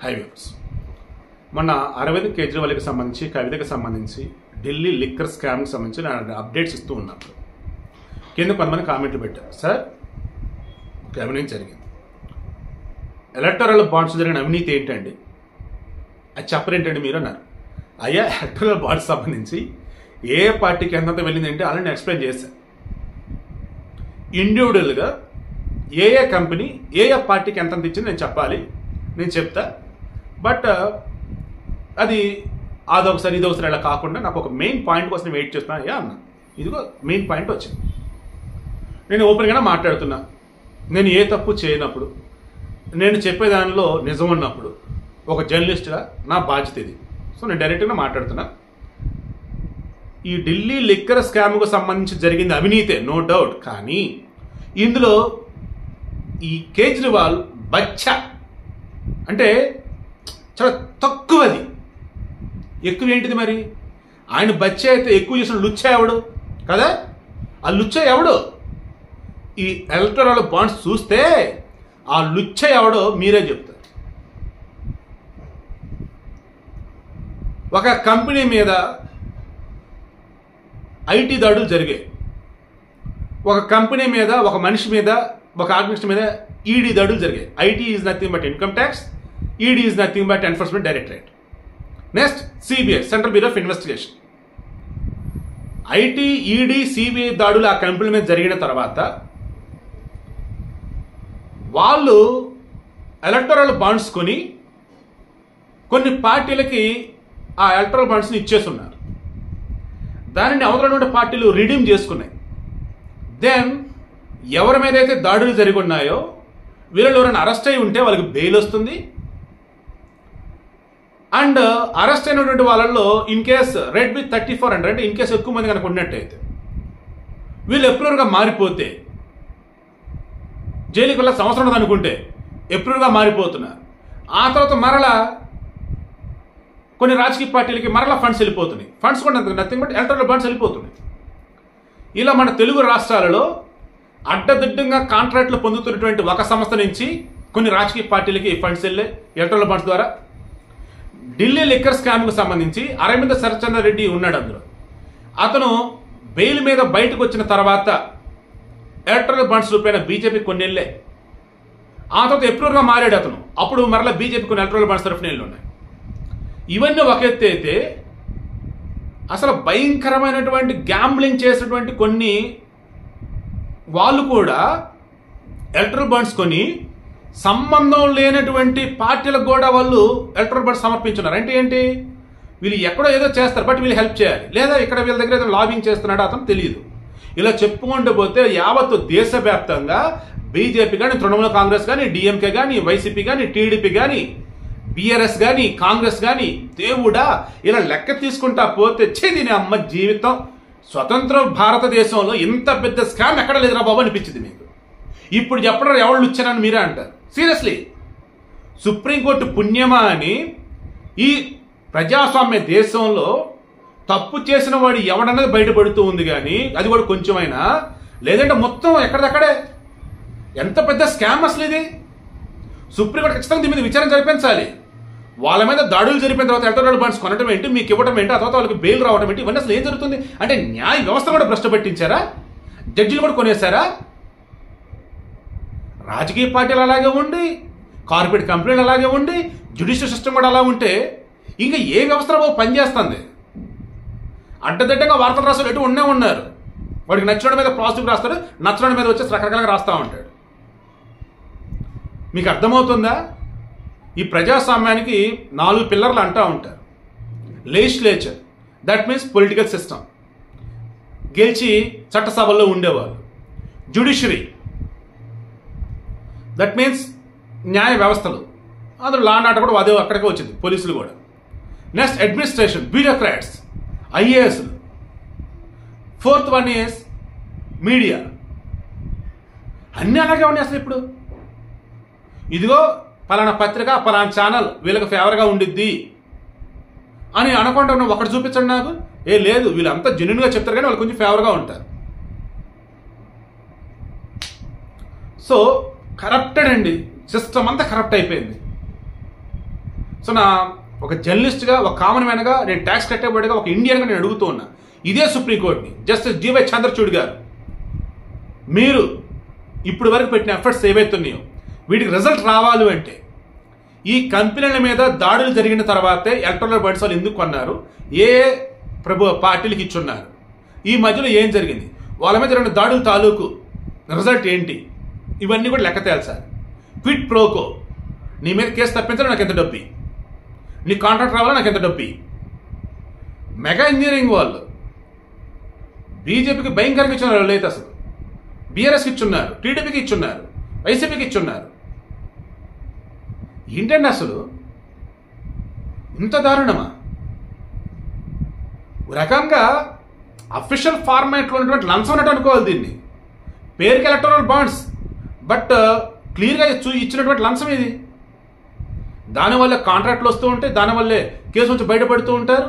Highways మొన్న అరవింద్ కేజ్రీవాల్కి సంబంధించి కవితకి సంబంధించి ఢిల్లీ లిక్కర్ స్కామ్కి సంబంధించి అప్డేట్స్ ఇస్తూ ఉన్నప్పుడు కింద కొంతమంది కామెంట్లు పెట్టారు. సార్ ఒక అవినీతి జరిగింది, ఎలక్టరల్ బాండ్స్ జరిగిన అవినీతి ఏంటండి అది చెప్పరేంటండి మీరు అన్నారు. అయ్యా ఎలక్టరల్ బాండ్స్ సంబంధించి ఏ పార్టీకి ఎంతంత వెళ్ళిందంటే అలాంటి ఎక్స్ప్లెయిన్ చేశాను. ఇండివిజువల్గా ఏ కంపెనీ ఏ పార్టీకి ఎంతంత ఇచ్చింది నేను చెప్పాలి, నేను చెప్తా. బట్ అది అదొకసారి ఇదొకసారి ఇలా కాకుండా నాకు ఒక మెయిన్ పాయింట్ కోసం వెయిట్ చేస్తున్నా అయ్యా అన్న. ఇదిగో మెయిన్ పాయింట్ వచ్చింది. నేను ఓపెన్గానే మాట్లాడుతున్నా. నేను ఏ తప్పు చేయనప్పుడు, నేను చెప్పే దానిలో నిజం ఉన్నప్పుడు ఒక జర్నలిస్ట్గా నా బాధ్యత ఇది. సో నేను డైరెక్ట్గా మాట్లాడుతున్నా. ఈ ఢిల్లీ లిక్కర్ స్కామ్కు సంబంధించి జరిగింది అవినీతే, నో డౌట్. కానీ ఇందులో ఈ కేజ్రీవాల్ బచ్చా అంటే చాలా తక్కువది. ఎక్కువ ఏంటిది మరి? ఆయన బచ్చా అయితే ఎక్కువ చేసిన లుచ్చా ఎవడు కదా? ఆ లుచ్చా ఎవడు? ఈ ఎలక్టరల్ బాండ్స్ చూస్తే ఆ లుచ్చా ఎవడో మీరే చెప్తారు. ఒక కంపెనీ మీద ఐటీ దాడులు జరిగాయి. ఒక కంపెనీ మీద, ఒక మనిషి మీద, ఒక ఆర్గనైజేషన్ మీద ఈడీ దాడులు జరిగాయి. IT is nothing but income tax, ED is nothing but enforcement directorate. Next CBI, central bureau of investigation. IT, ED, CBI దాడులు ఆ కంపెనీ మీద జరిగిన తర్వాత వాళ్ళు ఎలక్టరల్ బాండ్స్ కొని కొన్ని పార్టీలకి ఆ ఎలక్టరల్ బాండ్స్ని ఇచ్చేస్తున్నారు. దానిని అవతల పార్టీలు రిడీమ్ చేసుకున్నాయి. దెన్ ఎవరి మీద అయితే దాడులు జరిగి ఉన్నాయో వీళ్ళు ఎవరైనా అరెస్ట్ అయి ఉంటే వాళ్ళకి బెయిల్ వస్తుంది. అండ్ అరెస్ట్ అయినటువంటి వాళ్ళల్లో ఇన్ కేస్ రెడ్ విత్ 3400 అంటే ఇన్ కేసు ఎక్కువ మంది కనుక ఉన్నట్టయితే వీళ్ళు ఎప్రూవర్గా మారిపోతే జైలుకి వెళ్ళ సంవత్సరం అనుకుంటే ఎప్రూవర్గా మారిపోతున్నారు. ఆ తర్వాత మరలా కొన్ని రాజకీయ పార్టీలకి మరలా ఫండ్స్ వెళ్ళిపోతున్నాయి. ఫండ్స్ కూడా నథింగ్ బట్ ఎలక్టరల్ బాండ్స్ వెళ్ళిపోతున్నాయి. ఇలా మన తెలుగు రాష్ట్రాలలో అడ్డదిడ్డంగా కాంట్రాక్ట్లు పొందుతున్నటువంటి ఒక సంస్థ నుంచి కొన్ని రాజకీయ పార్టీలకి ఫండ్స్ వెళ్ళే ఎలక్టరల్ బాండ్స్ ద్వారా. ఢిల్లీ లిక్కర్ స్కామ్కు సంబంధించి అరవింద్ సరచంద్ర రెడ్డి ఉన్నాడు అందులో. అతను బెయిల్ మీద బయటకు వచ్చిన తర్వాత ఎలక్టరల్ బాండ్స్ రూపాయన బీజేపీ కొన్ని వెళ్ళే. ఆ తర్వాత ఎప్రూవర్గా మారాడు అతను. అప్పుడు మరలా బీజేపీ కొన్ని ఎలక్టరల్ బాండ్స్ తరఫున వెళ్ళి ఉన్నాయి. ఇవన్నీ ఒక ఎత్తు అయితే అసలు భయంకరమైనటువంటి గ్యాంబ్లింగ్ చేసినటువంటి కొన్ని వాళ్ళు కూడా ఎలక్టరల్ బాండ్స్ కొని సంబంధం లేనటువంటి పార్టీలకు కూడా వాళ్ళు ఎలక్టరల్ బాండ్స్ సమర్పించున్నారు. అంటే ఏంటి? వీళ్ళు ఎక్కడో ఏదో చేస్తారు, బట్ వీళ్ళు హెల్ప్ చేయాలి, లేదా ఇక్కడ వీళ్ళ దగ్గర ఏదో లాబింగ్ చేస్తున్నాడో అతను తెలియదు. ఇలా చెప్పుకుంటూ పోతే యావత్తు దేశవ్యాప్తంగా బీజేపీ కానీ, తృణమూల కాంగ్రెస్ కానీ, డిఎంకే కానీ, వైసీపీ కానీ, టీడీపీ కానీ, బీఆర్ఎస్ కానీ, కాంగ్రెస్ కానీ, దేవుడా ఇలా లెక్క తీసుకుంటా పోతే దీని అమ్మ జీవితం. స్వతంత్ర భారతదేశంలో ఇంత పెద్ద స్కామ్ ఎక్కడ లేదురా బాబు అనిపించింది మీకు. ఇప్పుడు చెప్పడం ఎవరు ఇచ్చారని మీరే అంటారు. సీరియస్లీ సుప్రీంకోర్టు పుణ్యమా అని ఈ ప్రజాస్వామ్య దేశంలో తప్పు చేసిన వాడు ఎవడన్నది బయటపడుతూ ఉంది. కానీ అది కూడా కొంచెమైనా, లేదంటే మొత్తం ఎక్కడిదక్కడే. ఎంత పెద్ద స్కామ్ అసలు ఇది. సుప్రీంకోర్టు ఖచ్చితంగా దీని మీద విచారణ జరిపించాలి. వాళ్ళ మీద దాడులు జరిపిన తర్వాత ఎలక్టరల్ బాండ్స్ కొనడం ఏంటి, మీకు ఇవ్వడం ఏంటి, ఆ తర్వాత వాళ్ళకి బెయిల్ రావడం ఏంటి, ఇవన్నీ అసలు ఏం జరుగుతుంది? అంటే న్యాయ వ్యవస్థ కూడా భ్రష్టు పట్టించారా? జడ్జిలు కూడా కొనేశారా? రాజకీయ పార్టీలు అలాగే ఉండి, కార్పొరేట్ కంపెనీలు అలాగే ఉండి, జ్యుడిషియల్ సిస్టమ్ కూడా అలా ఉంటే ఇంకా ఏ వ్యవస్థలో పనిచేస్తుంది? అడ్డదిడ్డంగా వార్తలు రాస్తారు, ఎటు ఉండే ఉన్నారు. వాడికి నచ్చిన మీద పాజిటివ్ రాస్తాడు, నచ్చడం మీద వచ్చేసి రకరకాలుగా రాస్తూ ఉంటాడు. మీకు అర్థమవుతుందా? ఈ ప్రజాస్వామ్యానికి 4 పిల్లర్లు అంటూ ఉంటారు. Legislature, that means political system, గెలిచి చట్టసభల్లో ఉండేవాళ్ళు. జ్యుడిషియరీ, దట్ మీన్స్ న్యాయ వ్యవస్థలు, అందులో లా అండ్ ఆర్డర్ కూడా అదే అక్కడికే వచ్చింది, పోలీసులు కూడా. నెక్స్ట్ అడ్మినిస్ట్రేషన్, బ్యూరోక్రాట్స్, ఐఏఎస్లు. 4th one is media. అన్నీ అలాగే ఉన్నాయి అసలు. ఇప్పుడు ఇదిగో పలానా పత్రిక, పలానా ఛానల్ వీళ్ళకి ఫేవర్గా ఉండిద్ది అని అనకుండా ఉన్న ఒకటి చూపించండి నాకు. లేదు, వీళ్ళంతా జెన్యున్గా చెప్తారు కానీ వాళ్ళు కొంచెం ఫేవర్గా ఉంటారు. సో కరప్టెడ్ అండి, సిస్టమ్ అంతా కరప్ట్ అయిపోయింది. సో నా ఒక జర్నలిస్ట్గా, ఒక కామన్ మ్యాన్గా, నేను ట్యాక్స్ కట్టేవాడిగా, ఒక ఇండియన్గా నేను అడుగుతూ ఉన్నా ఇదే సుప్రీంకోర్టుని, జస్టిస్ డివై చంద్రచూడ్ గారు, మీరు ఇప్పుడు వరకు పెట్టిన ఎఫర్ట్స్ ఏవైతున్నాయో వీటికి రిజల్ట్ రావాలి అంటే ఈ కంపెనీల మీద దాడులు జరిగిన తర్వాతే ఎలక్ట్రల్ బాండ్స్ వాళ్ళు ఎందుకు కొన్నారు, ఏ పార్టీలకు ఇచ్చున్నారు, ఈ మధ్యలో ఏం జరిగింది, వాళ్ళ మీద జరిగిన దాడుల తాలూకు రిజల్ట్ ఏంటి, ఇవన్నీ కూడా లెక్క తేల్చాలి. క్విట్ ప్రోకో, నీ మీద కేసు తప్పించాలి, నాకు ఎంత డబ్బు, నీ కాంట్రాక్ట్ రావాలా, నాకు ఎంత డబ్బు. మెగా ఇంజనీరింగ్ వాళ్ళు బీజేపీకి భయంకరంగా ఇచ్చున్నారు, లేదు అసలు బీఆర్ఎస్కి ఇచ్చున్నారు, టీడీపీకి ఇచ్చున్నారు, వైసీపీకి ఇచ్చున్నారు. ఏంటండి అసలు ఇంత దారుణమా? ఒక రకంగా అఫీషియల్ ఫార్మాట్లో ఉన్నటువంటి లంచం అన్నట్టు అనుకోవాలి దీన్ని. పేరుకి ఎలక్టోరల్ బాండ్స్, బట్ క్లియర్గా ఇచ్చినటువంటి లంచం ఇది. దానివల్ల కాంట్రాక్ట్లు వస్తూ ఉంటాయి, దానివల్లే కేసు నుంచి బయటపడుతూ ఉంటారు.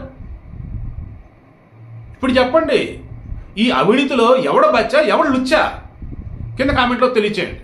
ఇప్పుడు చెప్పండి, ఈ అవినీతిలో ఎవడ బచ్చా ఎవడు లుచ్చా కింద కామెంట్లో తెలియచేయండి.